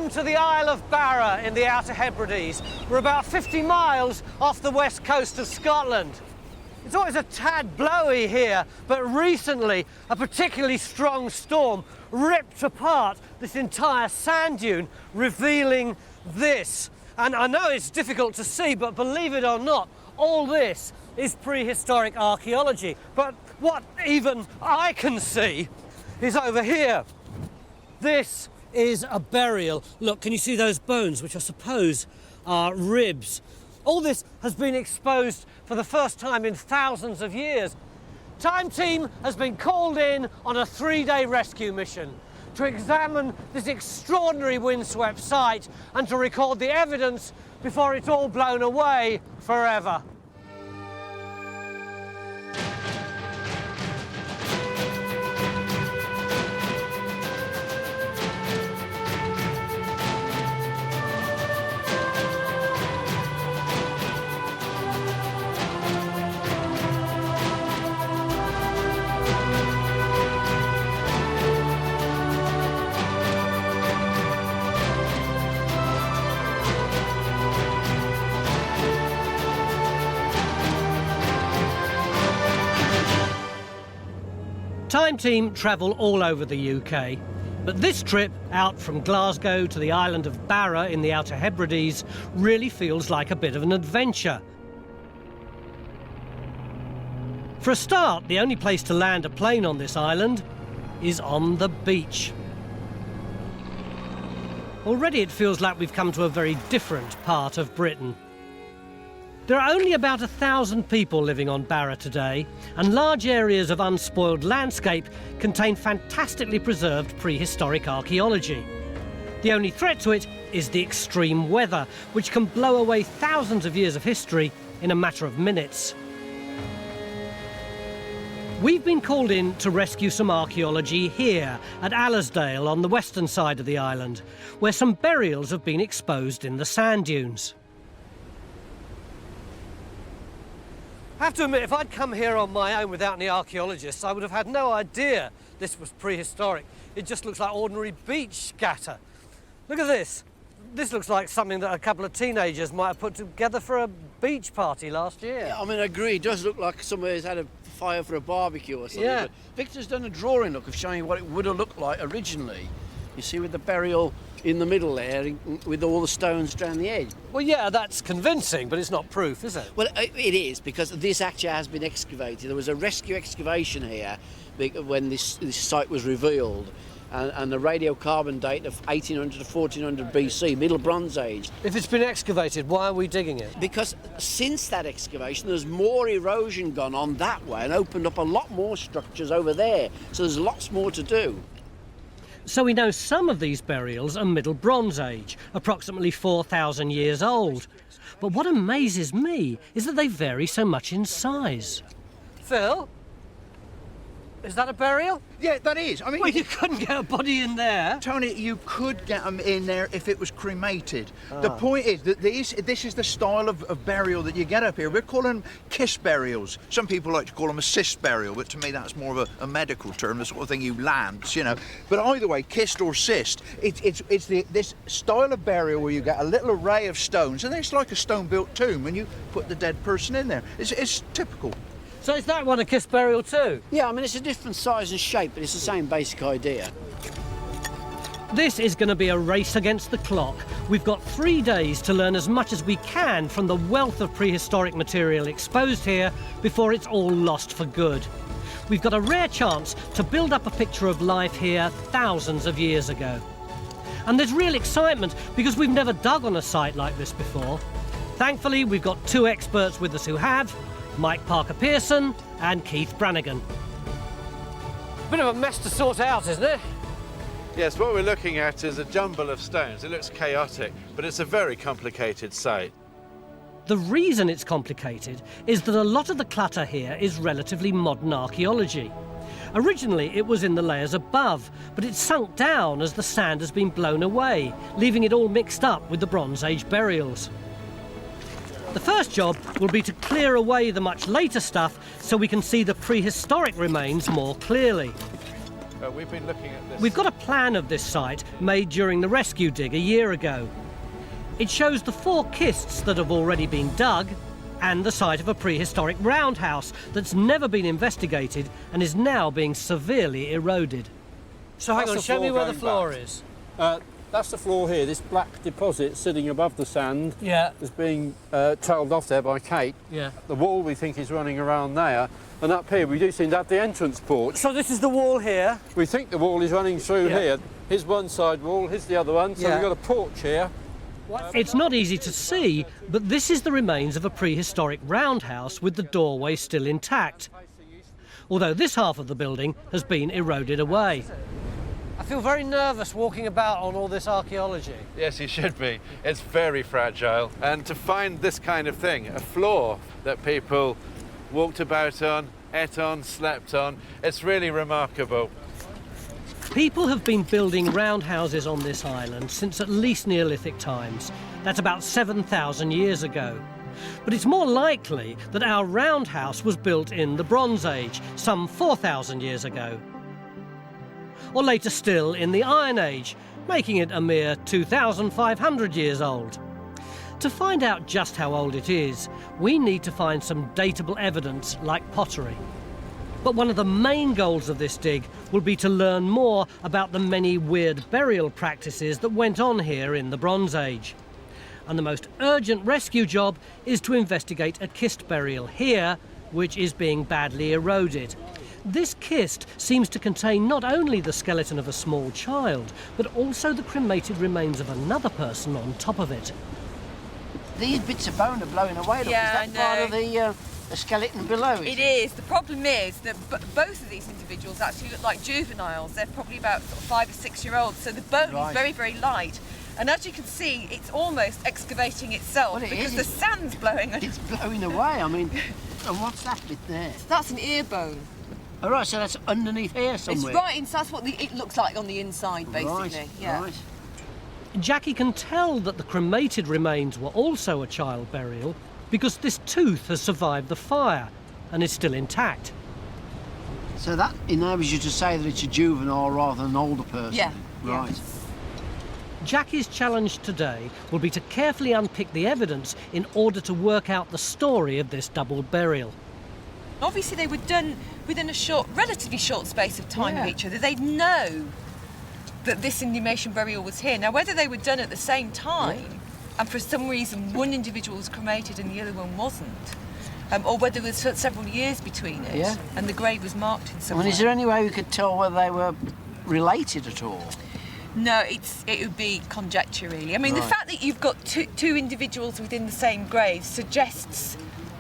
Welcome to the Isle of Barra in the Outer Hebrides. We're about 50 miles off the west coast of Scotland. It's always a tad blowy here, but recently a particularly strong storm ripped apart this entire sand dune, revealing this. And I know it's difficult to see, but believe it or not, all this is prehistoric archaeology. But what even I can see is over here. This is a burial. Look, can you see those bones, which I suppose are ribs? All this has been exposed for the first time in thousands of years. Time Team has been called in on a 3-day rescue mission to examine this extraordinary windswept site and to record the evidence before it's all blown away forever. Time Team travel all over the UK, but this trip out from Glasgow to the island of Barra in the Outer Hebrides really feels like a bit of an adventure. For a start, the only place to land a plane on this island is on the beach. Already it feels like we've come to a very different part of Britain. There are only about 1,000 people living on Barra today, and large areas of unspoiled landscape contain fantastically preserved prehistoric archaeology. The only threat to it is the extreme weather, which can blow away thousands of years of history in a matter of minutes. We've been called in to rescue some archaeology here at Allersdale on the western side of the island, where some burials have been exposed in the sand dunes. I have to admit, if I'd come here on my own without any archaeologists, I would have had no idea this was prehistoric. It just looks like ordinary beach scatter. Look at this. This looks like something that a couple of teenagers might have put together for a beach party last year. Yeah, I mean, I agree. It does look like somebody's had a fire for a barbecue or something. Yeah. But Victor's done a drawing, look, of showing what it would have looked like originally. You see, with the burial in the middle there, with all the stones around the edge. Well, yeah, that's convincing, but it's not proof, is it? Well, it is, because this actually has been excavated. There was a rescue excavation here when this site was revealed, and the radiocarbon date of 1800 to 1400 BC, Middle Bronze Age. If it's been excavated, why are we digging it? Because since that excavation, there's more erosion gone on that way and opened up a lot more structures over there. So there's lots more to do. So we know some of these burials are Middle Bronze Age, approximately 4,000 years old. But what amazes me is that they vary so much in size. Phil? Is that a burial? Yeah, that is. I mean, Well, you couldn't get a body in there. Tony, you could get them in there if it was cremated. The point is that this is the style of burial that you get up here. We're calling them kiss burials. Some people like to call them a cyst burial, but to me that's more of a medical term, the sort of thing you land, you know. But either way, kissed or cyst, it's this style of burial where you get a little array of stones, and it's like a stone-built tomb, and you put the dead person in there. It's typical. So is that one a kiss burial too? Yeah, I mean, it's a different size and shape, but it's the same basic idea. This is going to be a race against the clock. We've got 3 days to learn as much as we can from the wealth of prehistoric material exposed here before it's all lost for good. We've got a rare chance to build up a picture of life here thousands of years ago. And there's real excitement because we've never dug on a site like this before. Thankfully, we've got 2 experts with us who have, Mike Parker-Pearson and Keith Brannigan. Bit of a mess to sort out, isn't it? Yes, what we're looking at is a jumble of stones. It looks chaotic, but it's a very complicated site. The reason it's complicated is that a lot of the clutter here is relatively modern archaeology. Originally, it was in the layers above, but it's sunk down as the sand has been blown away, leaving it all mixed up with the Bronze Age burials. The first job will be to clear away the much later stuff so we can see the prehistoric remains more clearly. We've been looking at this. We've got a plan of this site made during the rescue dig a year ago. It shows the 4 kists that have already been dug and the site of a prehistoric roundhouse that's never been investigated and is now being severely eroded. So hang on, show me where the floor is. That's the floor here. This black deposit sitting above the sand is being tailed off there by Kate. Yeah. The wall we think is running around there. And up here we do seem to have the entrance porch. So this is the wall here. We think the wall is running through here. Here's one side wall, here's the other one. So we've got a porch here. It's not easy to see, but this is the remains of a prehistoric roundhouse with the doorway still intact. Although this half of the building has been eroded away. I feel very nervous walking about on all this archaeology. Yes, you should be. It's very fragile. And to find this kind of thing, a floor that people walked about on, ate on, slept on, it's really remarkable. People have been building roundhouses on this island since at least Neolithic times. That's about 7,000 years ago. But it's more likely that our roundhouse was built in the Bronze Age, some 4,000 years ago. Or later still in the Iron Age, making it a mere 2,500 years old. To find out just how old it is, we need to find some datable evidence like pottery. But one of the main goals of this dig will be to learn more about the many weird burial practices that went on here in the Bronze Age. And the most urgent rescue job is to investigate a kist burial here, which is being badly eroded. This kist seems to contain not only the skeleton of a small child, but also the cremated remains of another person on top of it. These bits of bone are blowing away. Look, Yeah, is that part of the skeleton below it? It is. The problem is that both of these individuals actually look like juveniles. They're probably about sort of 5 or 6 year olds, so the bone is very, very light. And as you can see, it's almost excavating itself because the sand's blowing. It's blowing away. I mean, and what's that bit there? That's an ear bone. All right, so that's underneath here somewhere. It's right inside. That's what it looks like on the inside, basically. Right, yeah. right. Jackie can tell that the cremated remains were also a child burial because this tooth has survived the fire and is still intact. So that enables you to say that it's a juvenile rather than an older person? Yeah. Right. Yeah. Jackie's challenge today will be to carefully unpick the evidence in order to work out the story of this double burial. Obviously, they were done within a relatively short space of time of each other. They'd know that this inhumation burial was here. Now, whether they were done at the same time, and for some reason one individual was cremated and the other one wasn't, or whether there was several years between it, and the grave was marked in some way. Is there any way we could tell whether they were related at all? No, it would be conjecture, really. I mean, the fact that you've got two individuals within the same grave suggests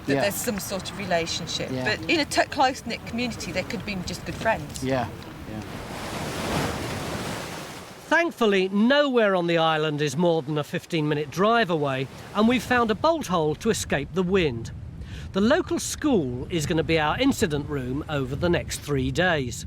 that there's some sort of relationship. Yeah. But in a close-knit community, they could have been just good friends. Yeah. Thankfully, nowhere on the island is more than a 15-minute drive away, and we've found a bolt hole to escape the wind. The local school is going to be our incident room over the next 3 days.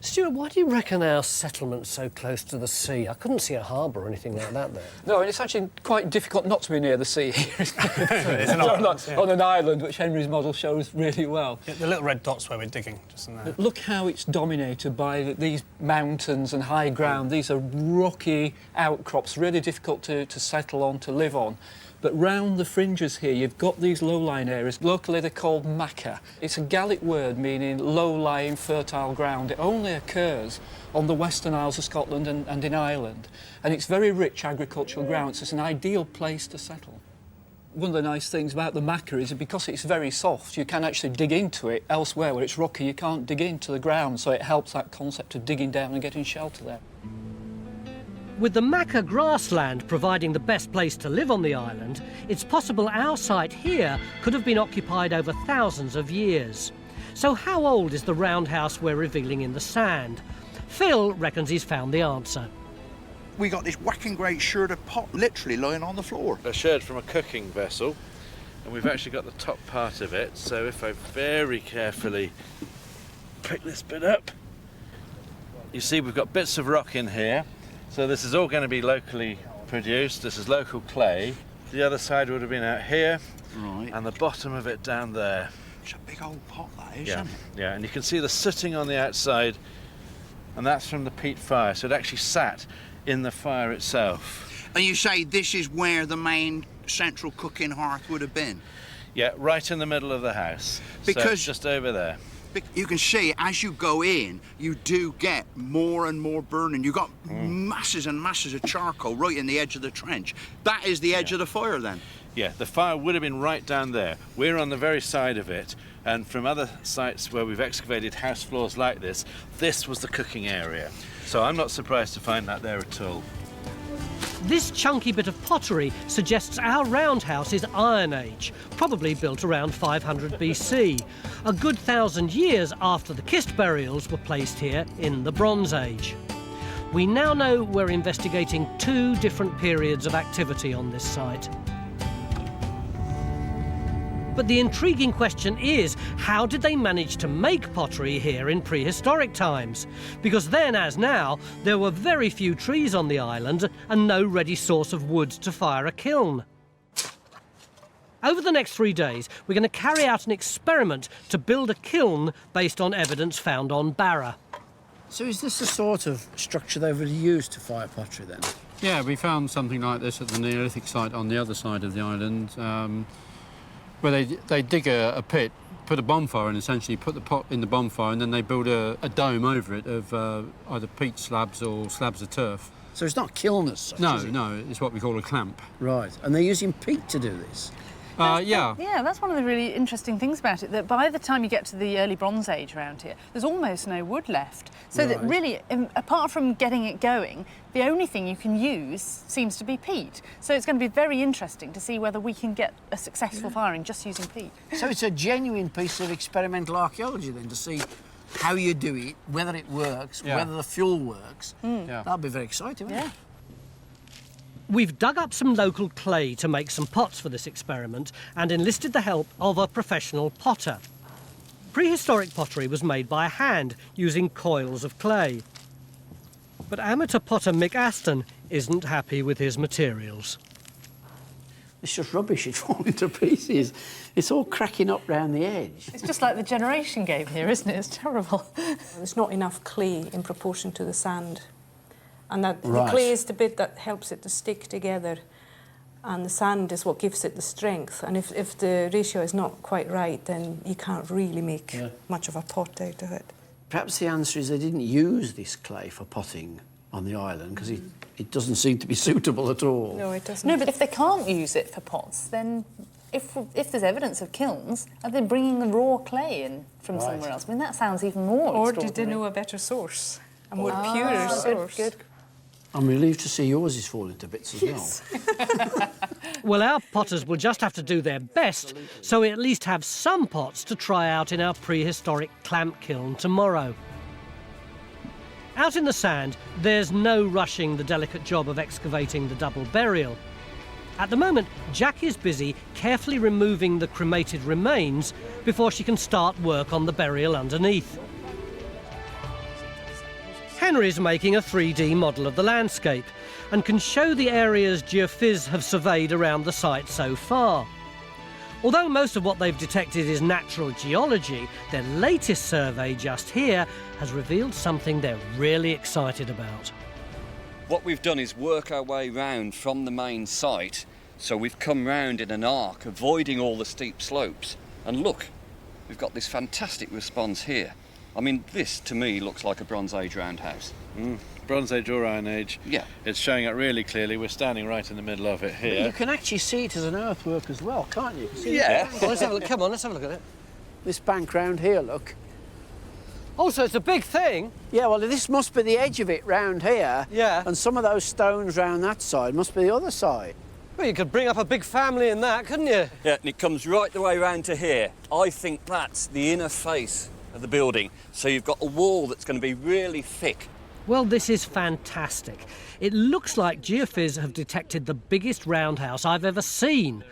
Stuart, why do you reckon our settlement's so close to the sea? I couldn't see a harbour or anything like that there. No, and it's actually quite difficult not to be near the sea here, isn't it? It's an island, on an island, which Henry's model shows really well. Yeah, the little red dots where we're digging, just in there. But look how it's dominated by these mountains and high ground. These are rocky outcrops, really difficult to settle on, to live on. But round the fringes here, you've got these low-lying areas. Locally, they're called maca. It's a Gaelic word meaning low-lying, fertile ground. It only occurs on the Western Isles of Scotland and in Ireland. And it's very rich agricultural ground, so it's an ideal place to settle. One of the nice things about the maca is that because it's very soft, you can actually dig into it. Elsewhere, where it's rocky, you can't dig into the ground, so it helps that concept of digging down and getting shelter there. With the maca grassland providing the best place to live on the island, it's possible our site here could have been occupied over thousands of years. So how old is the roundhouse we're revealing in the sand? Phil reckons he's found the answer. We got this whacking great sherded pot literally lying on the floor. A sherd from a cooking vessel, and we've actually got the top part of it, so if I very carefully pick this bit up, you see we've got bits of rock in here. So this is all going to be locally produced. This is local clay. The other side would have been out here, and the bottom of it down there. It's a big old pot, that is, Yeah, isn't it? yeah, and you can see the sooting on the outside, and that's from the peat fire, so it actually sat in the fire itself. And you say this is where the main central cooking hearth would have been? Yeah, right in the middle of the house. Because- so just over there. You can see as you go in, you do get more and more burning. You've got masses and masses of charcoal right in the edge of the trench. That is the edge of the fire then? Yeah, the fire would have been right down there. We're on the very side of it, and from other sites where we've excavated house floors like this, this was the cooking area. So I'm not surprised to find that there at all. This chunky bit of pottery suggests our roundhouse is Iron Age, probably built around 500 BC, a good 1,000 years after the kist burials were placed here in the Bronze Age. We now know we're investigating 2 different periods of activity on this site. But the intriguing question is, how did they manage to make pottery here in prehistoric times? Because then, as now, there were very few trees on the island and no ready source of wood to fire a kiln. Over the next 3 days, we're going to carry out an experiment to build a kiln based on evidence found on Barra. So is this the sort of structure they would use to fire pottery then? Yeah, we found something like this at the Neolithic site on the other side of the island, where they dig a pit, put a bonfire and essentially put the pot in the bonfire, and then they build a dome over it of either peat slabs or slabs of turf. So it's not kiln as such, No, is it? no, it's what we call a clamp. Right, and they're using peat to do this? Yeah. Yeah, that's one of the really interesting things about it, that by the time you get to the early Bronze Age around here, there's almost no wood left. So that Right. really, apart from getting it going, the only thing you can use seems to be peat. So it's going to be very interesting to see whether we can get a successful firing just using peat. So it's a genuine piece of experimental archaeology then, to see how you do it, whether it works, Yeah. whether the fuel works. Yeah. That'd be very exciting, wouldn't Yeah. it? We've dug up some local clay to make some pots for this experiment and enlisted the help of a professional potter. Prehistoric pottery was made by hand using coils of clay. But amateur potter Mick Aston isn't happy with his materials. It's just rubbish, it's falling to pieces. It's all cracking up round the edge. It's just like the generation game here, isn't it? It's terrible. There's not enough clay in proportion to the sand. And that Right. the clay is the bit that helps it to stick together, and the sand is what gives it the strength. And if the ratio is not quite right, then you can't really make much of a pot out of it. Perhaps the answer is they didn't use this clay for potting on the island because it doesn't seem to be suitable at all. No, it doesn't. No, but if they can't use it for pots, then if there's evidence of kilns, are they bringing the raw clay in from somewhere else? I mean, that sounds even more Or did they extraordinary. know a better source, a more purer source? Good. I'm relieved to see yours is falling to bits as well. Well, our potters will just have to do their best, so we at least have some pots to try out in our prehistoric clamp kiln tomorrow. Out in the sand, there's no rushing the delicate job of excavating the double burial. At the moment, Jack is busy carefully removing the cremated remains before she can start work on the burial underneath. Henry's making a 3D model of the landscape and can show the areas geophys have surveyed around the site so far. Although most of what they've detected is natural geology, their latest survey just here has revealed something they're really excited about. What we've done is work our way round from the main site, so we've come round in an arc, avoiding all the steep slopes. And look, we've got this fantastic response here. I mean, this to me looks like a Bronze Age roundhouse. Bronze Age or Iron Age. Yeah. It's showing it really clearly. We're standing right in the middle of it But you here. can actually see it as an earthwork as well, can't you? See Yeah. Well, let's have a look. Come on, let's have a look at it. this bank round here, look. Oh, so it's a big thing. Yeah, well, this must be the edge of it round here. Yeah. And some of those stones round that side must be the other side. Well, you could bring up a big family in that, couldn't you? Yeah, and it comes right the way round to here. I think that's the inner face of the building. So you've got a wall that's going to be really thick. Well, this is fantastic. It looks like geophys have detected the biggest roundhouse I've ever seen.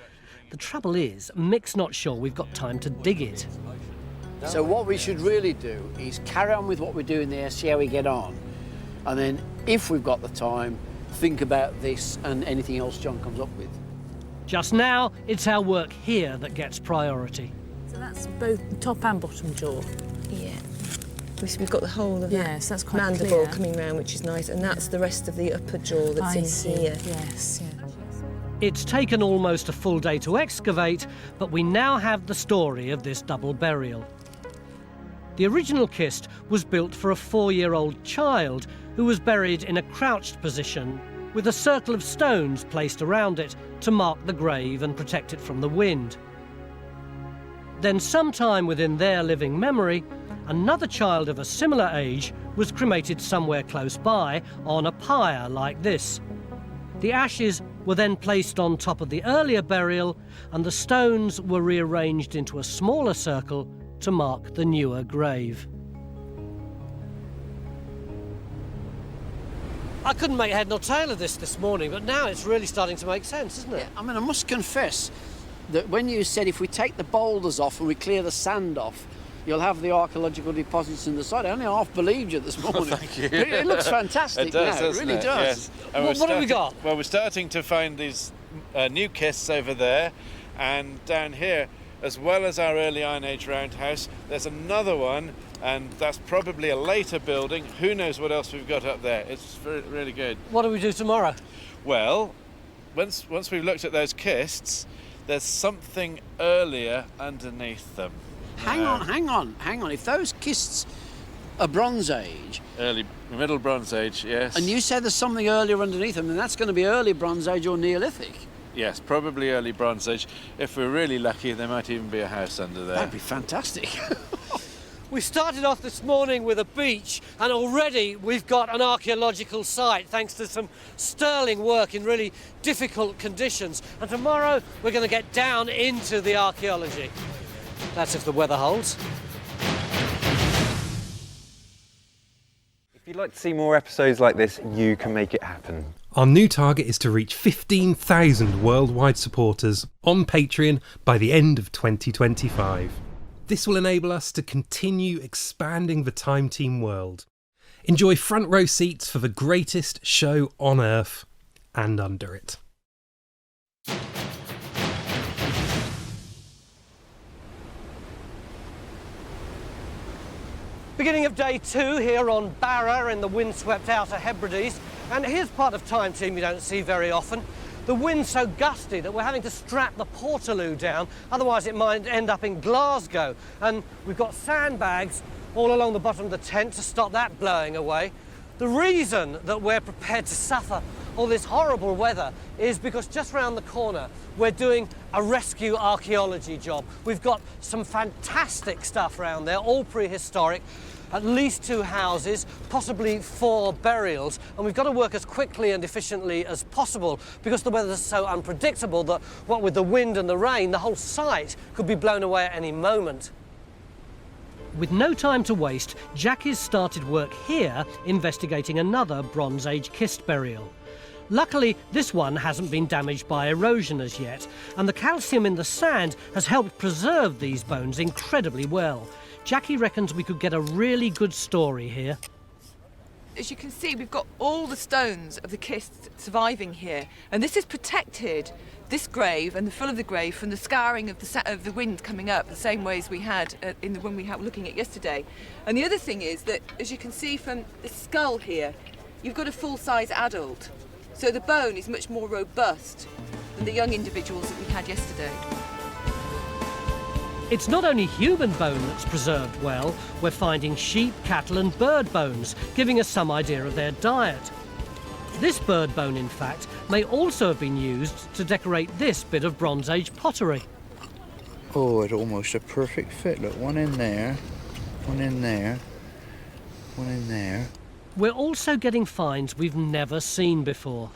The trouble is, Mick's not sure we've got time to dig it. So what we should really do is carry on with what we're doing there, see how we get on. And then, if we've got the time, think about this and anything else John comes up with. Just now, it's our work here that gets priority. So that's both top and bottom jaw. Yeah. We've got the whole of Yes, that's quite mandible clear. coming round, which is nice, and that's the rest of the upper jaw that's I in see. here. Yes, yeah. It's taken almost a full day to excavate, but we now have the story of this double burial. The original kist was built for a 4-year-old child who was buried in a crouched position with a circle of stones placed around it to mark the grave and protect it from the wind. Then sometime within their living memory, another child of a similar age was cremated somewhere close by on a pyre like this. The ashes were then placed on top of the earlier burial, and the stones were rearranged into a smaller circle to mark the newer grave. I couldn't make head nor tail of this morning, but now it's really starting to make sense, isn't it? Yeah, I mean, I must confess that when you said if we take the boulders off and we clear the sand off, you'll have the archaeological deposits in the side. I only half believed you this morning. Thank you. It looks fantastic. It does, now. doesn't It really it? does. Yes. And What have we got? Well, we're starting to find these new kists over there, and down here, as well as our early Iron Age roundhouse, there's another one, and that's probably a later building. Who knows what else we've got up there? It's really good. What do we do tomorrow? Well, once we've looked at those kists, there's something earlier underneath them. Hang on. If those kists are Bronze Age, Early, Middle Bronze Age, yes. and you said there's something earlier underneath them, then that's going to be early Bronze Age or Neolithic. Yes, probably early Bronze Age. If we're really lucky, there might even be a house under there. That'd be fantastic. We started off this morning with a beach, and already we've got an archaeological site thanks to some sterling work in really difficult conditions. And tomorrow we're going to get down into the archaeology. That's if the weather holds. If you'd like to see more episodes like this, you can make it happen. Our new target is to reach 15,000 worldwide supporters on Patreon by the end of 2025. This will enable us to continue expanding the Time Team world. Enjoy front row seats for the greatest show on Earth and under it. Beginning of day 2 here on Barra in the windswept outer Hebrides. And here's part of Time Team you don't see very often. The wind's so gusty that we're having to strap the Portaloo down, otherwise it might end up in Glasgow. And we've got sandbags all along the bottom of the tent to stop that blowing away. The reason that we're prepared to suffer all this horrible weather is because just round the corner we're doing a rescue archaeology job. We've got some fantastic stuff around there, all prehistoric, at least 2 houses, possibly 4 burials, and we've got to work as quickly and efficiently as possible because the weather's so unpredictable that what with the wind and the rain, the whole site could be blown away at any moment. With no time to waste, Jackie's started work here investigating another Bronze Age kist burial. Luckily, this one hasn't been damaged by erosion as yet, and the calcium in the sand has helped preserve these bones incredibly well. Jackie reckons we could get a really good story here. As you can see, we've got all the stones of the kist surviving here, and this has protected this grave and the full of the grave from the scouring of the wind coming up, the same way as we had in the one we were looking at yesterday. And the other thing is that, as you can see from the skull here, you've got a full-size adult, so the bone is much more robust than the young individuals that we had yesterday. It's not only human bone that's preserved well, we're finding sheep, cattle and bird bones, giving us some idea of their diet. This bird bone, in fact, may also have been used to decorate this bit of Bronze Age pottery. Oh, it's almost a perfect fit. Look, one in there, one in there, one in there. We're also getting finds we've never seen before.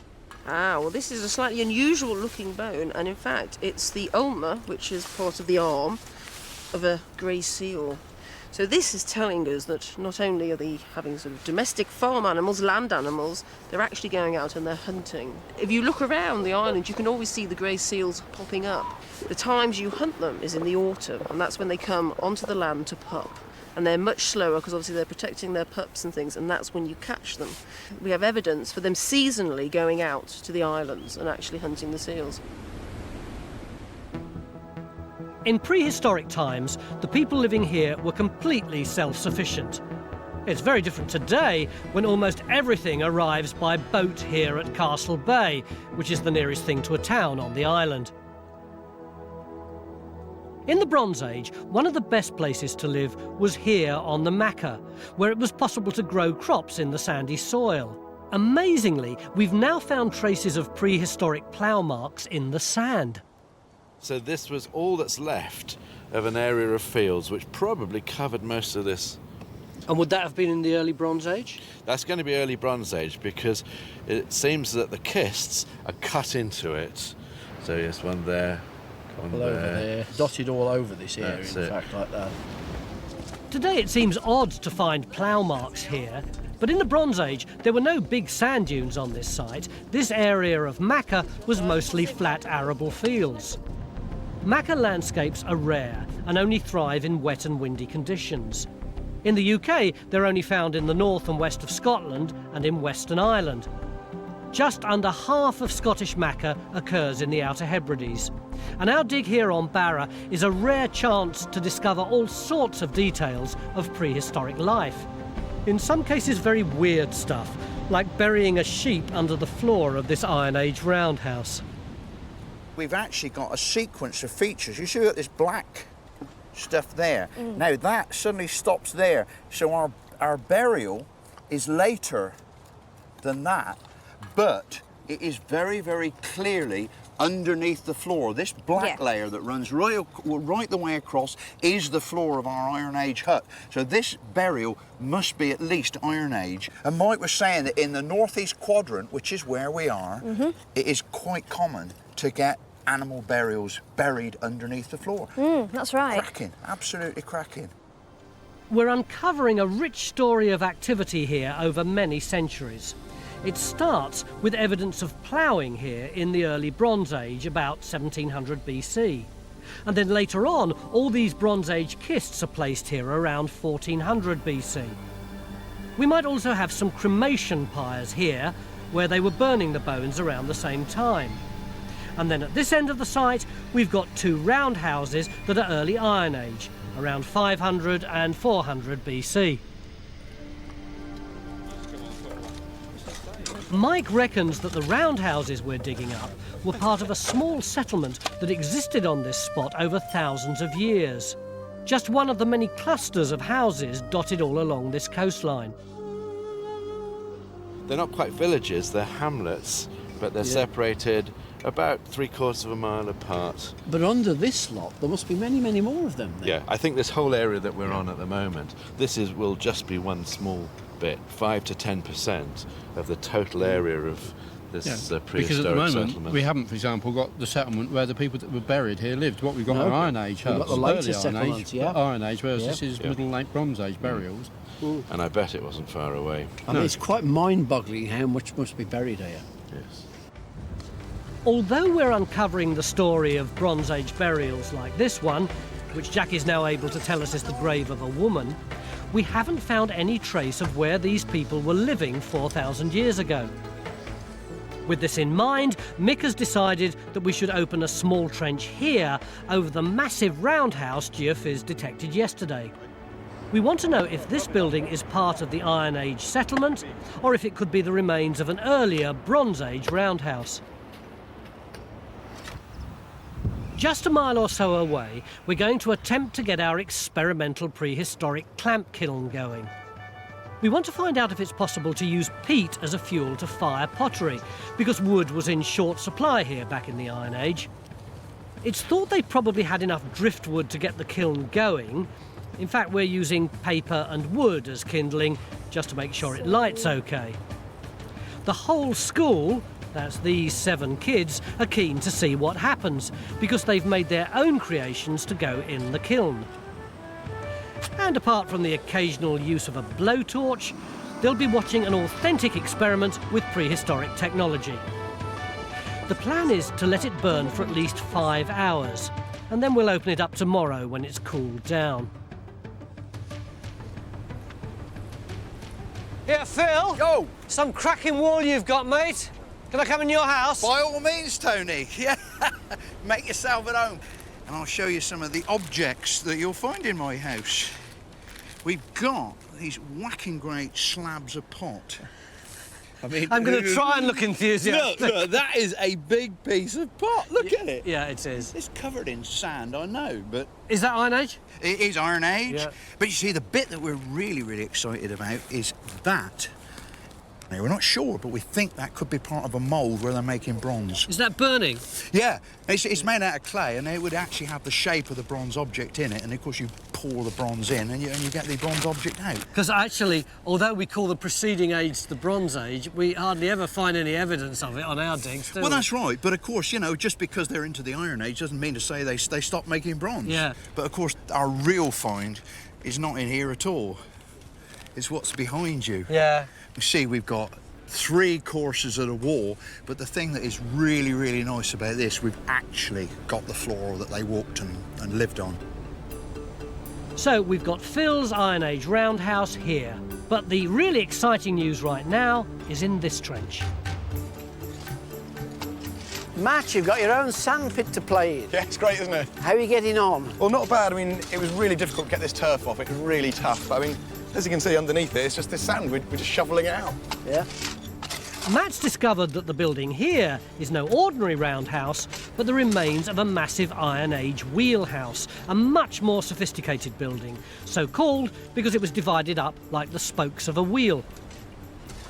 Ah, well, this is a slightly unusual looking bone, and in fact it's the ulna, which is part of the arm of a grey seal. So this is telling us that not only are they having sort of domestic farm animals, land animals, they're actually going out and they're hunting. If you look around the island, you can always see the grey seals popping up. The times you hunt them is in the autumn, and that's when they come onto the land to pup. And they're much slower because obviously they're protecting their pups and things, and that's when you catch them. We have evidence for them seasonally going out to the islands and actually hunting the seals. In prehistoric times, the people living here were completely self-sufficient. It's very different today, when almost everything arrives by boat here at Castle Bay, which is the nearest thing to a town on the island. In the Bronze Age, one of the best places to live was here on the Maca, where it was possible to grow crops in the sandy soil. Amazingly, we've now found traces of prehistoric plough marks in the sand. So this was all that's left of an area of fields which probably covered most of this. And would that have been in the early Bronze Age? That's going to be early Bronze Age because it seems that the kists are cut into it. So yes, one there, one All over there, dotted all over this area, That's in it. fact, like that. Today it seems odd to find plough marks here, but in the Bronze Age there were no big sand dunes on this site. This area of Maca was mostly flat arable fields. Maca landscapes are rare and only thrive in wet and windy conditions. In the UK, they're only found in the north and west of Scotland and in Western Ireland. Just under half of Scottish Maca occurs in the Outer Hebrides, and our dig here on Barra is a rare chance to discover all sorts of details of prehistoric life. In some cases very weird stuff, like burying a sheep under the floor of this Iron Age roundhouse. We've actually got a sequence of features. You see that this black stuff there. Now that suddenly stops there. So our burial is later than that, but it is very, very clearly underneath the floor. This black layer that runs right the way across is the floor of our Iron Age hut. So this burial must be at least Iron Age. And Mike was saying that in the northeast quadrant, which is where we are, it is quite common to get animal burials buried underneath the floor. That's right. Cracking, absolutely cracking. We're uncovering a rich story of activity here over many centuries. It starts with evidence of ploughing here in the early Bronze Age, about 1700 BC. And then later on, all these Bronze Age kists are placed here around 1400 BC. We might also have some cremation pyres here, where they were burning the bones around the same time. And then at this end of the site, we've got two roundhouses that are early Iron Age, around 500 and 400 BC. Mike reckons that the roundhouses we're digging up were part of a small settlement that existed on this spot over thousands of years. Just one of the many clusters of houses dotted all along this coastline. They're not quite villages, they're hamlets, but they're separated about 3/4 of a mile apart. But under this lot, there must be many, many more of them then. Yeah, I think this whole area that we're on at the moment, will just be one small bit, 5 to 10% of the total area of this prehistoric because at the moment settlement. we haven't, for example, got the settlement where the people that were buried here lived. What we've got are Iron Age We've huts, got the later early Iron settlements, Age, Iron Age, whereas this is Middle Late Bronze Age burials. And I bet it wasn't far away. I mean, it's quite mind-boggling how much must be buried here. Yes. Although we're uncovering the story of Bronze Age burials like this one, which Jack is now able to tell us is the grave of a woman, we haven't found any trace of where these people were living 4,000 years ago. With this in mind, Mick has decided that we should open a small trench here over the massive roundhouse Geophys detected yesterday. We want to know if this building is part of the Iron Age settlement or if it could be the remains of an earlier Bronze Age roundhouse. Just a mile or so away, we're going to attempt to get our experimental prehistoric clamp kiln going. We want to find out if it's possible to use peat as a fuel to fire pottery, because wood was in short supply here back in the Iron Age. It's thought they probably had enough driftwood to get the kiln going. In fact, we're using paper and wood as kindling just to make sure it lights okay. The whole school, that's these 7 kids, are keen to see what happens because they've made their own creations to go in the kiln. And apart from the occasional use of a blowtorch, they'll be watching an authentic experiment with prehistoric technology. The plan is to let it burn for at least 5 hours, and then we'll open it up tomorrow when it's cooled down. Here, Phil. Yo! Some cracking wall you've got, mate. Can I come in your house? By all means, Tony. Yeah. Make yourself at home. and I'll show you some of the objects that you'll find in my house. We've got these whacking great slabs of pot. I mean, I'm going to try and look enthusiastic. Look, that is a big piece of pot. Look at it. Yeah, it is. It's covered in sand, I know, but... Is that Iron Age? It is Iron Age. Yeah. But you see, the bit that we're really, really excited about is that. Now, we're not sure, but we think that could be part of a mould where they're making bronze. Is that burning? Yeah, it's made out of clay, and it would actually have the shape of the bronze object in it, and of course you pour the bronze in and you get the bronze object out. Because actually, although we call the preceding age the Bronze Age, we hardly ever find any evidence of it on our digs, do we? Well, that's right, but of course, you know, just because they're into the Iron Age doesn't mean to say they stopped making bronze. Yeah. But of course, our real find is not in here at all. It's what's behind you. Yeah. You see, we've got 3 courses of the wall, but the thing that is really, really nice about this, we've actually got the floor that they walked and lived on. So we've got Phil's Iron Age roundhouse here, but the really exciting news right now is in this trench. Matt, you've got your own sandpit to play in. Yeah, it's great, isn't it? How are you getting on? Well, not bad. I mean, it was really difficult to get this turf off. It was really tough. But, I mean, as you can see underneath it, it's just this sand. We're just shoveling it out. Yeah. Matt's discovered that the building here is no ordinary roundhouse, but the remains of a massive Iron Age wheelhouse, a much more sophisticated building, so called because it was divided up like the spokes of a wheel.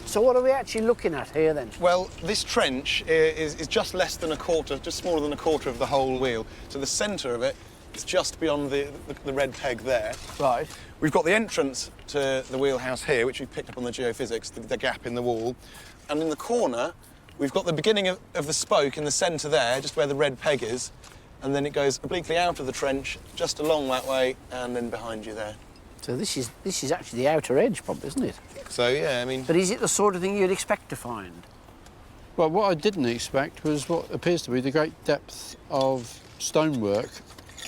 So what are we actually looking at here then? Well, this trench is just less than a quarter, just smaller than a quarter of the whole wheel. So the centre of it is just beyond the red peg there. Right. We've got the entrance to the wheelhouse here, which we've picked up on the geophysics, the gap in the wall. And in the corner, we've got the beginning of the spoke in the centre there, just where the red peg is. And then it goes obliquely out of the trench, just along that way, and then behind you there. So this is actually the outer edge, probably, isn't it? So, yeah, I mean... But is it the sort of thing you'd expect to find? Well, what I didn't expect was what appears to be the great depth of stonework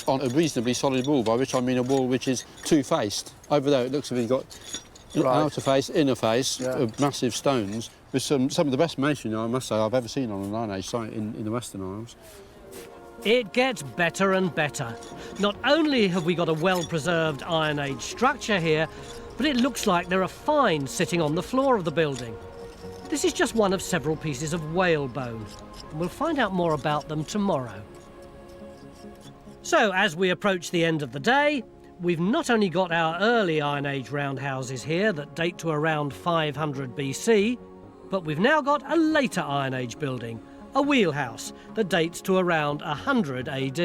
on a reasonably solid wall, by which I mean a wall which is two-faced. Over there, it looks as if you've got outer face, inner face of massive stones, with some of the best masonry, I must say, I've ever seen on an Iron Age site in the Western Isles. It gets better and better. Not only have we got a well-preserved Iron Age structure here, but it looks like there are finds sitting on the floor of the building. This is just one of several pieces of whalebone. We'll find out more about them tomorrow. So, as we approach the end of the day, we've not only got our early Iron Age roundhouses here that date to around 500 BC, but we've now got a later Iron Age building, a wheelhouse that dates to around 100 AD.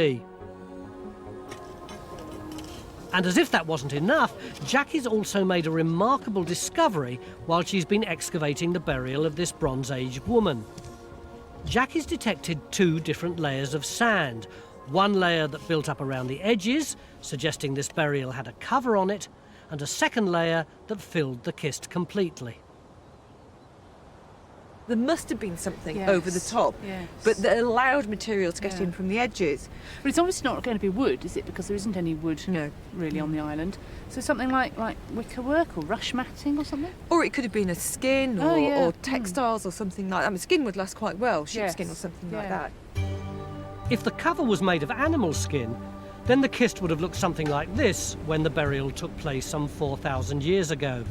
And as if that wasn't enough, Jackie's also made a remarkable discovery while she's been excavating the burial of this Bronze Age woman. Jackie's detected 2 different layers of sand, one layer that built up around the edges, suggesting this burial had a cover on it, and a second layer that filled the kist completely. There must have been something over the top, but that allowed material to get in from the edges. But it's obviously not going to be wood, is it? Because there isn't any wood really on the island. So something like wicker work or rush matting or something? Or it could have been a skin or textiles or something like that. I mean, skin would last quite well, sheepskin or something like that. If the cover was made of animal skin, then the kist would have looked something like this when the burial took place some 4,000 years ago.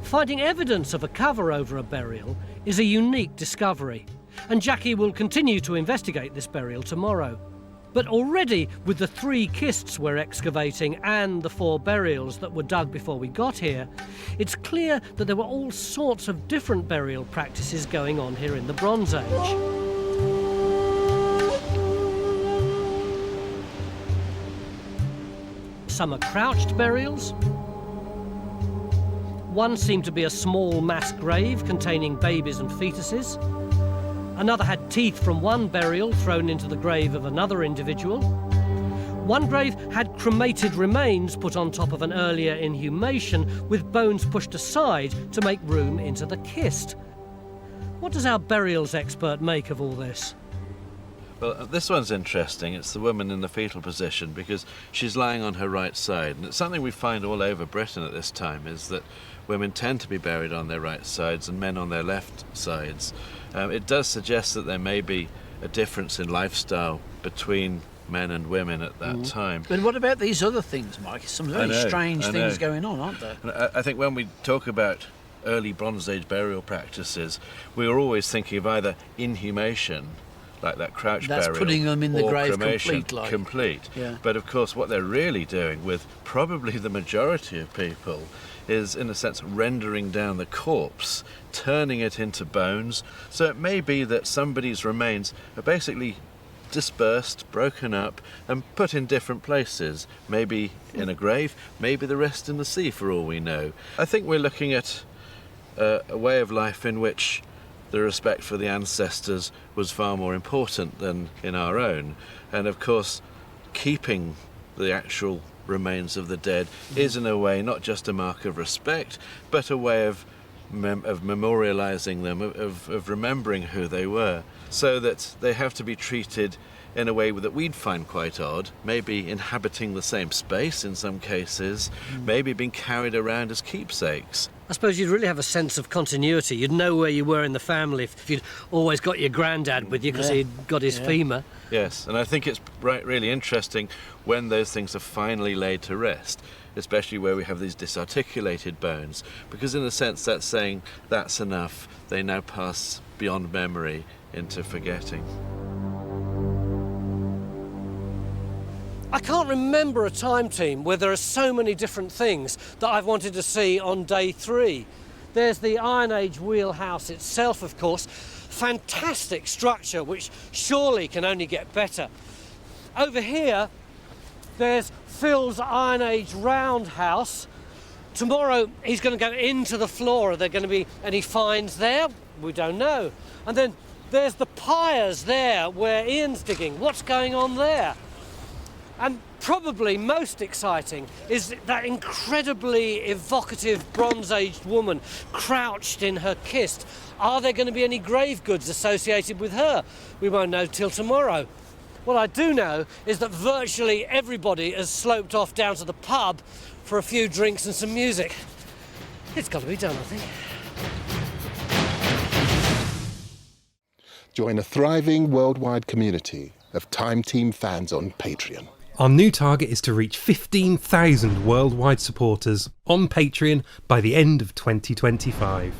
Finding evidence of a cover over a burial is a unique discovery, and Jackie will continue to investigate this burial tomorrow. But already, with the 3 kists we're excavating and the 4 burials that were dug before we got here, it's clear that there were all sorts of different burial practices going on here in the Bronze Age. Some are crouched burials. One seemed to be a small mass grave containing babies and fetuses. Another had teeth from one burial thrown into the grave of another individual. One grave had cremated remains put on top of an earlier inhumation with bones pushed aside to make room into the kist. What does our burials expert make of all this? Well, this one's interesting. It's the woman in the fetal position because she's lying on her right side. And it's something we find all over Britain at this time, is that women tend to be buried on their right sides and men on their left sides. It does suggest that there may be a difference in lifestyle between men and women at that time. But what about these other things, Mike? Some very strange things going on, aren't there? And I think when we talk about early Bronze Age burial practices, we were always thinking of either inhumation, like that crouch burial, putting them in the or grave cremation, complete. Yeah. But of course, what they're really doing with probably the majority of people is, in a sense, rendering down the corpse, turning it into bones. So it may be that somebody's remains are basically dispersed, broken up, and put in different places. Maybe in a grave, maybe the rest in the sea, for all we know. I think we're looking at a way of life in which the respect for the ancestors was far more important than in our own. And of course, keeping the actual remains of the dead is in a way not just a mark of respect, but a way of memorializing them, of remembering who they were, so that they have to be treated in a way that we'd find quite odd, maybe inhabiting the same space in some cases, maybe being carried around as keepsakes. I suppose you'd really have a sense of continuity. You'd know where you were in the family if you'd always got your granddad with you because he'd got his femur. Yes, and I think it's really interesting when those things are finally laid to rest, especially where we have these disarticulated bones, because in a sense that's saying that's enough, they now pass beyond memory into forgetting. I can't remember a time team where there are so many different things that I've wanted to see on day 3. There's the Iron Age wheelhouse itself, of course. Fantastic structure, which surely can only get better. Over here, there's Phil's Iron Age roundhouse. Tomorrow, he's going to go into the floor. Are there going to be any finds there? We don't know. And then there's the pyres there where Ian's digging. What's going on there? And probably most exciting is that incredibly evocative Bronze-Aged woman crouched in her kist. Are there going to be any grave goods associated with her? We won't know till tomorrow. What I do know is that virtually everybody has sloped off down to the pub for a few drinks and some music. It's got to be done, I think. Join a thriving worldwide community of Time Team fans on Patreon. Our new target is to reach 15,000 worldwide supporters on Patreon by the end of 2025.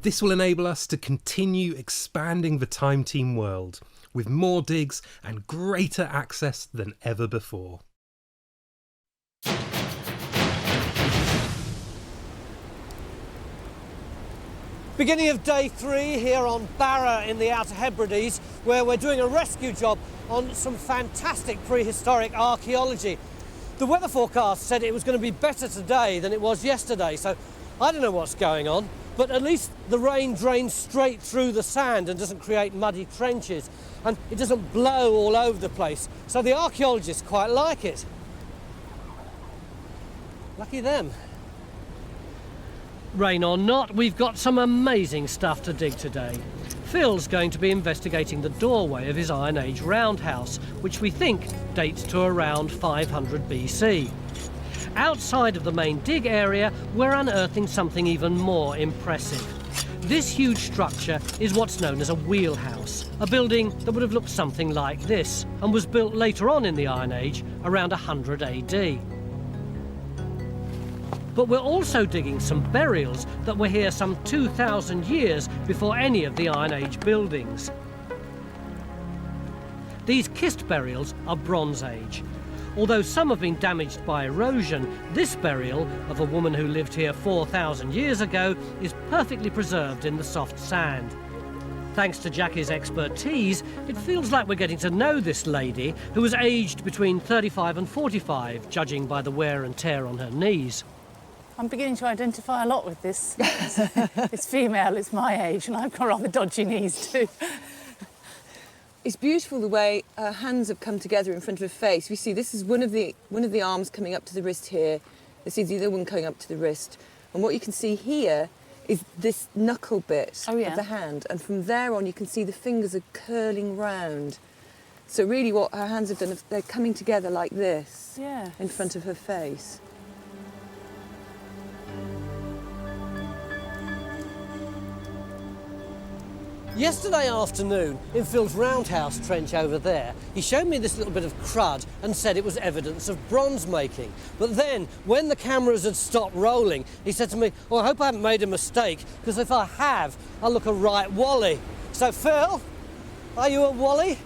This will enable us to continue expanding the Time Team world with more digs and greater access than ever before. Beginning of day 3 here on Barra in the Outer Hebrides, where we're doing a rescue job on some fantastic prehistoric archaeology. The weather forecast said it was going to be better today than it was yesterday, so I don't know what's going on, but at least the rain drains straight through the sand and doesn't create muddy trenches, and it doesn't blow all over the place, so the archaeologists quite like it. Lucky them. Rain or not, we've got some amazing stuff to dig today. Phil's going to be investigating the doorway of his Iron Age roundhouse, which we think dates to around 500 BC. Outside of the main dig area, we're unearthing something even more impressive. This huge structure is what's known as a wheelhouse, a building that would have looked something like this, and was built later on in the Iron Age, around 100 AD. But we're also digging some burials that were here some 2,000 years before any of the Iron Age buildings. These kist burials are Bronze Age. Although some have been damaged by erosion, this burial of a woman who lived here 4,000 years ago is perfectly preserved in the soft sand. Thanks to Jackie's expertise, it feels like we're getting to know this lady, who was aged between 35 and 45, judging by the wear and tear on her knees. I'm beginning to identify a lot with this. It's female, it's my age, and I've got rather dodgy knees too. It's beautiful the way her hands have come together in front of her face. We see this is one of the arms coming up to the wrist here. This is the other one coming up to the wrist. And what you can see here is this knuckle bit of the hand. And from there on, you can see the fingers are curling round. So really what her hands have done, they're coming together like this in front of her face. Yesterday afternoon, in Phil's Roundhouse trench over there, he showed me this little bit of crud and said it was evidence of bronze making. But then, when the cameras had stopped rolling, he said to me, "Oh, I hope I haven't made a mistake, because if I have, I'll look a right wally." So, Phil, are you a wally?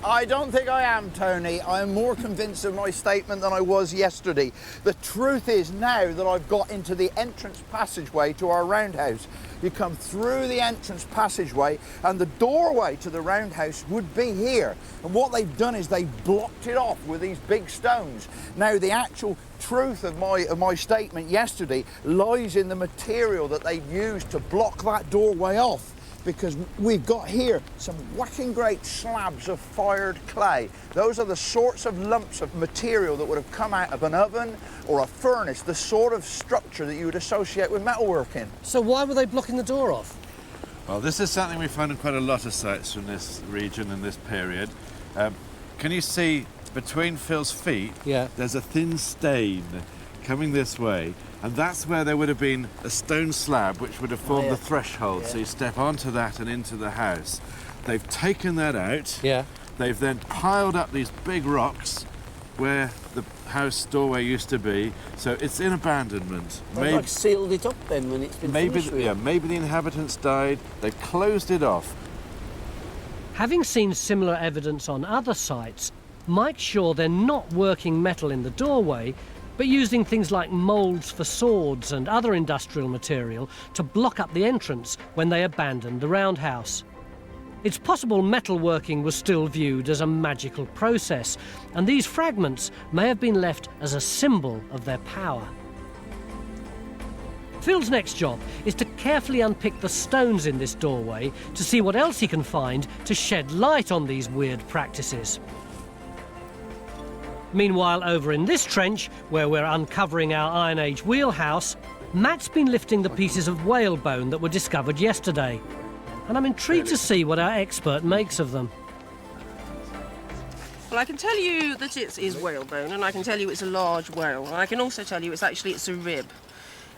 I don't think I am, Tony. I am more convinced of my statement than I was yesterday. The truth is now that I've got into the entrance passageway to our roundhouse. You come through the entrance passageway and the doorway to the roundhouse would be here. And what they've done is they've blocked it off with these big stones. Now, the actual truth of my statement yesterday lies in the material that they've used to block that doorway off. Because we've got here some whacking great slabs of fired clay. Those are the sorts of lumps of material that would have come out of an oven or a furnace, the sort of structure that you would associate with metalworking. So why were they blocking the door off? Well, this is something we find in quite a lot of sites from this region and this period. Can you see between Phil's feet, there's a thin stain coming this way, and that's where there would have been a stone slab which would have formed the threshold, so you step onto that and into the house. They've taken that out. They've then piled up these big rocks where the house doorway used to be, so it's in abandonment. They've like sealed it up then when it's been finished with. Maybe the inhabitants died, they've closed it off. Having seen similar evidence on other sites, Mike's sure they're not working metal in the doorway, but using things like moulds for swords and other industrial material to block up the entrance when they abandoned the roundhouse. It's possible metalworking was still viewed as a magical process, and these fragments may have been left as a symbol of their power. Phil's next job is to carefully unpick the stones in this doorway to see what else he can find to shed light on these weird practices. Meanwhile, over in this trench, where we're uncovering our Iron Age wheelhouse, Matt's been lifting the pieces of whale bone that were discovered yesterday. And I'm intrigued to see what our expert makes of them. Well, I can tell you that it is whalebone, and I can tell you it's a large whale, and I can also tell you it's a rib.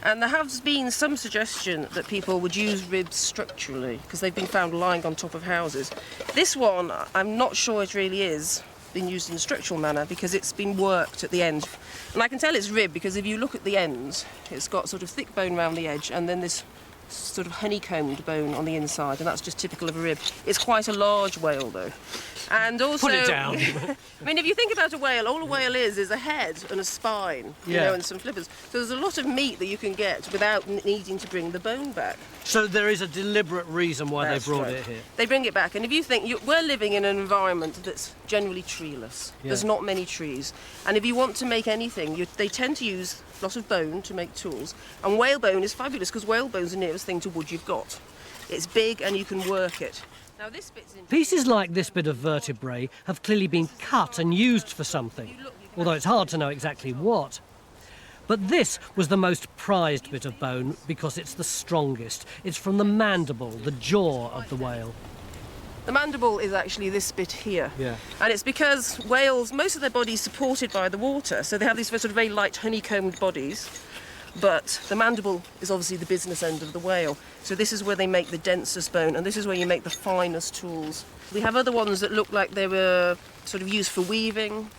And there has been some suggestion that people would use ribs structurally, because they've been found lying on top of houses. This one, I'm not sure it really is been used in a structural manner, because it's been worked at the end. And I can tell it's rib because if you look at the ends, it's got sort of thick bone around the edge and then this sort of honeycombed bone on the inside, and that's just typical of a rib. It's quite a large whale though. And also, put it down. I mean, if you think about a whale, all a whale is a head and a spine, you know, and some flippers. So there's a lot of meat that you can get without needing to bring the bone back. So there is a deliberate reason why they brought it here. They bring it back, and if you think we're living in an environment that's generally treeless. There's not many trees, and if you want to make anything, they tend to use a lot of bone to make tools. And whalebone is fabulous because whalebone's the nearest thing to wood you've got. It's big and you can work it. Now this bit's Pieces like this bit of vertebrae have clearly been cut and used for something, although it's hard to know exactly what. But this was the most prized bit of bone because it's the strongest. It's from the mandible, the jaw of the whale. The mandible is actually this bit here. And it's because whales, most of their body is supported by the water, so they have these sort of very light honeycombed bodies. But the mandible is obviously the business end of the whale. So this is where they make the densest bone, and this is where you make the finest tools. We have other ones that look like they were sort of used for weaving.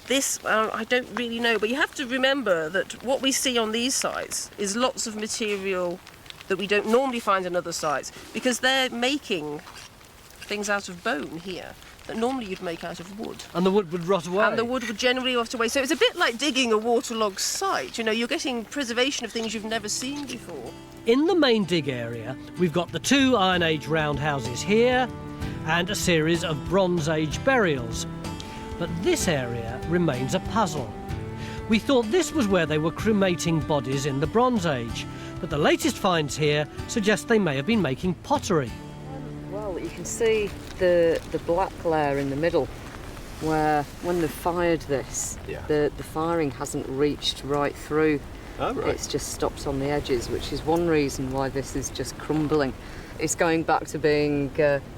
This, I don't really know, but you have to remember that what we see on these sites is lots of material that we don't normally find in other sites, because they're making things out of bone here that normally you'd make out of wood. And the wood would rot away. And the wood would generally rot away. So it's a bit like digging a waterlogged site. You know, you're getting preservation of things you've never seen before. In the main dig area, we've got the 2 Iron Age roundhouses here and a series of Bronze Age burials. But this area remains a puzzle. We thought this was where they were cremating bodies in the Bronze Age, but the latest finds here suggest they may have been making pottery. Well, you can see the black layer in the middle, where when they've fired this, the firing hasn't reached right through. Oh, right. It's just stopped on the edges, which is one reason why this is just crumbling. It's going back to being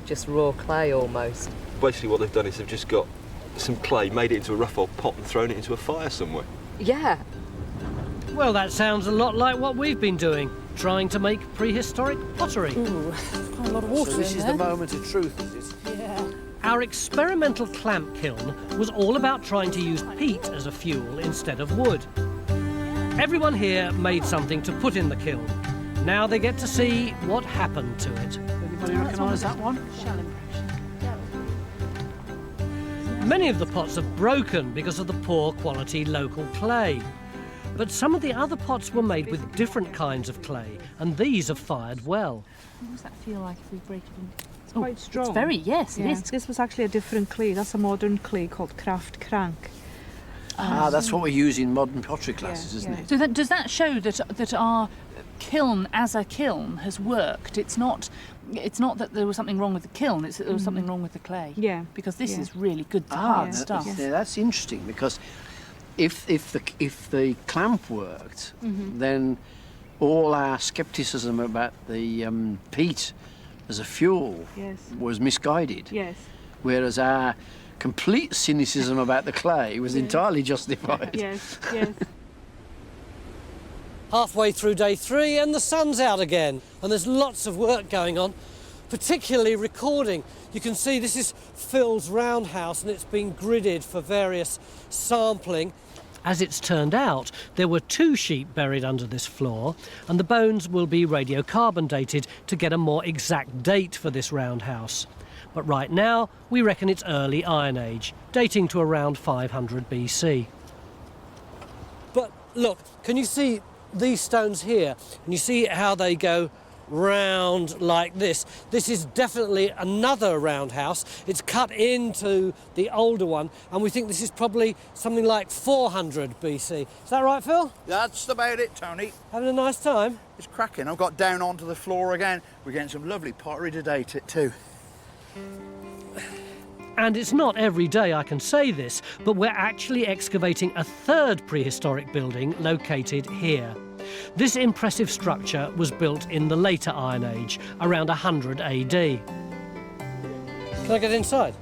just raw clay almost. Basically what they've done is they've just got some clay, made it into a rough old pot and thrown it into a fire somewhere. Yeah. Well, that sounds a lot like what we've been doing, trying to make prehistoric pottery. Ooh, quite a lot of water So this in is there. the moment of truth, is it? Yeah. Our experimental clamp kiln was all about trying to use peat as a fuel instead of wood. Everyone here made something to put in the kiln. Now they get to see what happened to it. Anybody recognise that one? Many of the pots have broken because of the poor quality local clay. But some of the other pots were made with different kinds of clay, and these have fired well. What does that feel like if we break it in? It's quite strong. It's very, yes, Yeah. it is. This was actually a different clay. That's a modern clay called Kraft Crank. That's what we use in modern pottery classes, isn't it? So does that show that our kiln as a kiln has worked? It's not that there was something wrong with the kiln, it's that there was something wrong with the clay. Yeah. Because this Yeah. is really good to hard stuff. That's interesting, because if the clamp worked, then all our scepticism about the peat as a fuel was misguided. Yes. Whereas our complete cynicism about the clay was entirely justified. Yes, yes. Halfway through day 3 and the sun's out again, and there's lots of work going on, particularly recording. You can see this is Phil's Roundhouse, and it's been gridded for various sampling. As it's turned out, there were 2 sheep buried under this floor, and the bones will be radiocarbon dated to get a more exact date for this roundhouse. But right now, we reckon it's early Iron Age, dating to around 500 BC. But look, can you see these stones here? And you see how they go round like this. This is definitely another roundhouse. It's cut into the older one, and we think this is probably something like 400 BC. Is that right, Phil? That's about it, Tony. Having a nice time? It's cracking. I've got down onto the floor again. We're getting some lovely pottery to date it too. And it's not every day I can say this, but we're actually excavating a third prehistoric building located here. This impressive structure was built in the later Iron Age, around 100 AD. Can I get inside?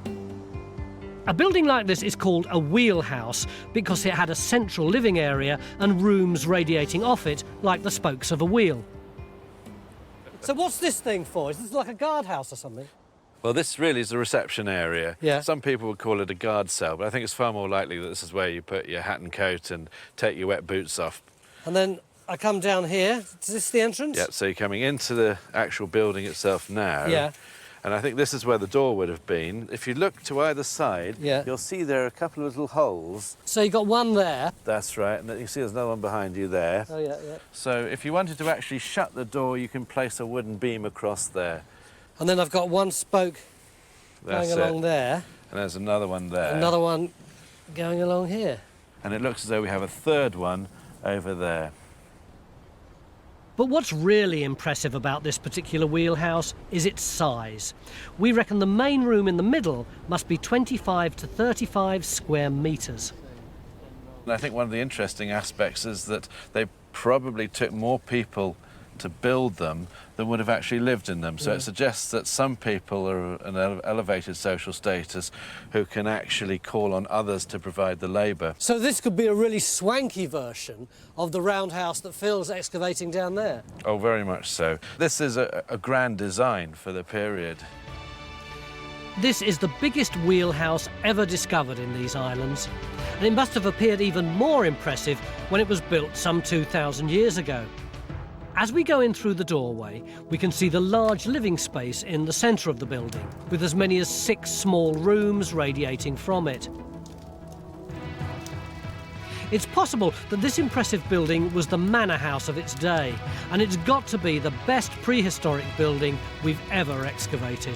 A building like this is called a wheelhouse because it had a central living area and rooms radiating off it like the spokes of a wheel. So what's this thing for? Is this like a guardhouse or something? Well, this really is a reception area. Yeah. Some people would call it a guard cell, but I think it's far more likely that this is where you put your hat and coat and take your wet boots off. And then I come down here. Is this the entrance? Yeah, so you're coming into the actual building itself now. Yeah. And I think this is where the door would have been. If you look to either side, Yeah. you'll see there are a couple of little holes. So you got one there. That's right, and you see there's another one behind you there. Oh, yeah, yeah. So if you wanted to actually shut the door, you can place a wooden beam across there. And then I've got one spoke That's going along it. there. And there's another one there. Another one going along here. And it looks as though we have a third one over there. But what's really impressive about this particular wheelhouse is its size. We reckon the main room in the middle must be 25 to 35 square metres. And I think one of the interesting aspects is that they probably took more people to build them than would have actually lived in them. So it suggests that some people are an elevated social status who can actually call on others to provide the labour. So this could be a really swanky version of the roundhouse that Phil's excavating down there. Oh, very much so. This is a grand design for the period. This is the biggest wheelhouse ever discovered in these islands, and it must have appeared even more impressive when it was built some 2,000 years ago. As we go in through the doorway, we can see the large living space in the centre of the building, with as many as 6 small rooms radiating from it. It's possible that this impressive building was the manor house of its day, and it's got to be the best prehistoric building we've ever excavated.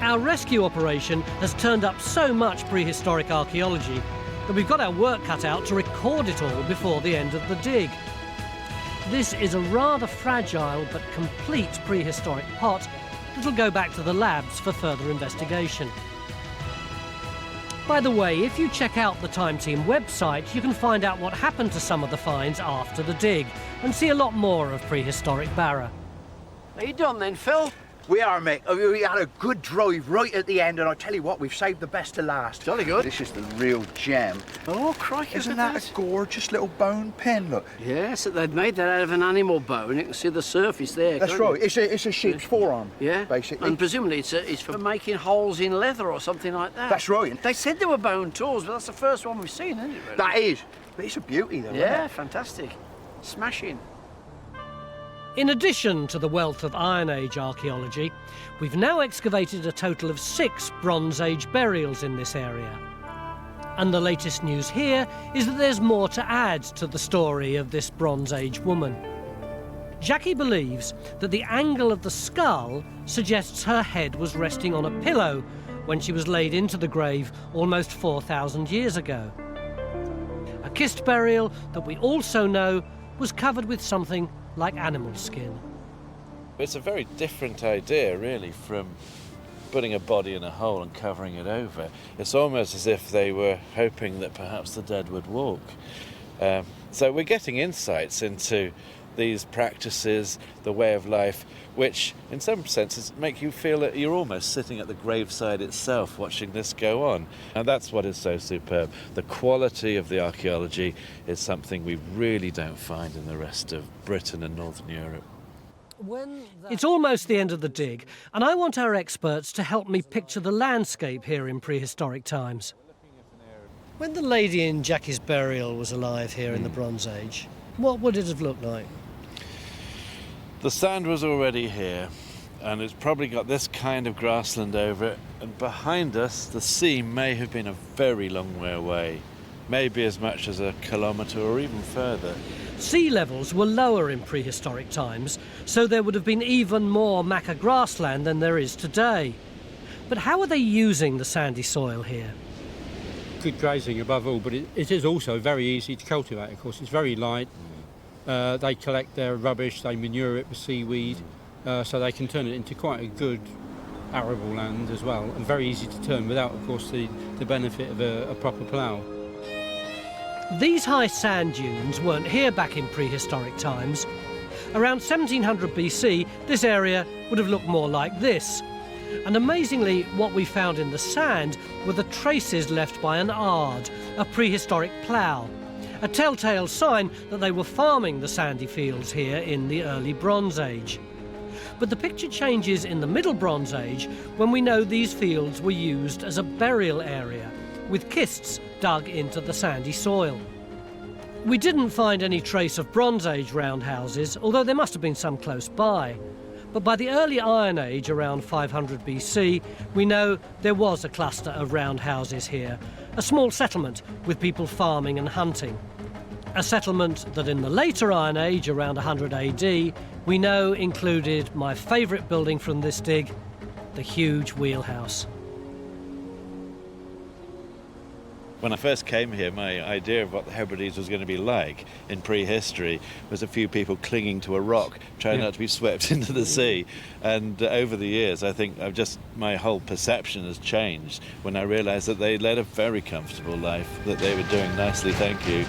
Our rescue operation has turned up so much prehistoric archaeology that we've got our work cut out to record it all before the end of the dig. This is a rather fragile but complete prehistoric pot that'll go back to the labs for further investigation. By the way, if you check out the Time Team website, you can find out what happened to some of the finds after the dig and see a lot more of prehistoric Barra. Are you done then, Phil? We are, mate. We had a good drive right at the end, and I tell you what, we've saved the best to last. Jolly good. This is the real gem. Oh, crikey. Isn't that a gorgeous little bone pin, look? Yes, they've made that out of an animal bone. You can see the surface there. That's right. It's a sheep's forearm. Yeah, basically. And presumably it's for making holes in leather or something like that. That's right. They said they were bone tools, but that's the first one we've seen, isn't it? Really? That is. But it's a beauty, though. Yeah, isn't it? fantastic. Smashing. In addition to the wealth of Iron Age archaeology, we've now excavated a total of 6 Bronze Age burials in this area. And the latest news here is that there's more to add to the story of this Bronze Age woman. Jackie believes that the angle of the skull suggests her head was resting on a pillow when she was laid into the grave almost 4,000 years ago. A kist burial that we also know was covered with something like animal skin. It's a very different idea, really, from putting a body in a hole and covering it over. It's almost as if they were hoping that perhaps the dead would walk. So we're getting insights into these practices, the way of life, which in some senses make you feel that you're almost sitting at the graveside itself watching this go on. And that's what is so superb. The quality of the archaeology is something we really don't find in the rest of Britain and Northern Europe. It's almost the end of the dig, and I want our experts to help me picture the landscape here in prehistoric times. When the lady in Jackie's burial was alive here in the Bronze Age, what would it have looked like? The sand was already here, and it's probably got this kind of grassland over it, and behind us the sea may have been a very long way away, maybe as much as a kilometre or even further. Sea levels were lower in prehistoric times, so there would have been even more maca grassland than there is today. But how are they using the sandy soil here? Good grazing above all, but it is also very easy to cultivate, of course. It's very light. They collect their rubbish, they manure it with seaweed, so they can turn it into quite a good arable land as well, and very easy to turn without, of course, the benefit of a proper plough. These high sand dunes weren't here back in prehistoric times. Around 1700 BC, this area would have looked more like this. And amazingly, what we found in the sand were the traces left by an ard, a prehistoric plough, a telltale sign that they were farming the sandy fields here in the early Bronze Age. But the picture changes in the Middle Bronze Age when we know these fields were used as a burial area, with kists dug into the sandy soil. We didn't find any trace of Bronze Age roundhouses, although there must have been some close by. But by the early Iron Age, around 500 BC, we know there was a cluster of roundhouses here, a small settlement with people farming and hunting. A settlement that in the later Iron Age, around 100 AD, we know included my favourite building from this dig, the huge wheelhouse. When I first came here, my idea of what the Hebrides was going to be like in prehistory was a few people clinging to a rock, trying not to be swept into the sea. And over the years, I think my whole perception has changed when I realised that they led a very comfortable life, that they were doing nicely, thank you.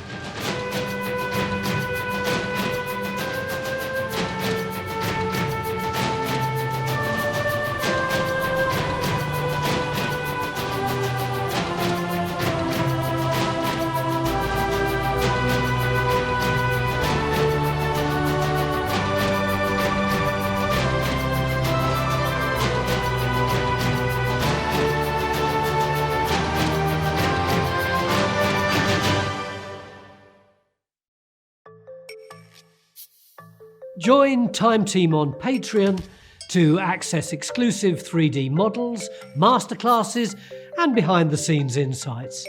Join Time Team on Patreon to access exclusive 3D models, masterclasses, and behind-the-scenes insights.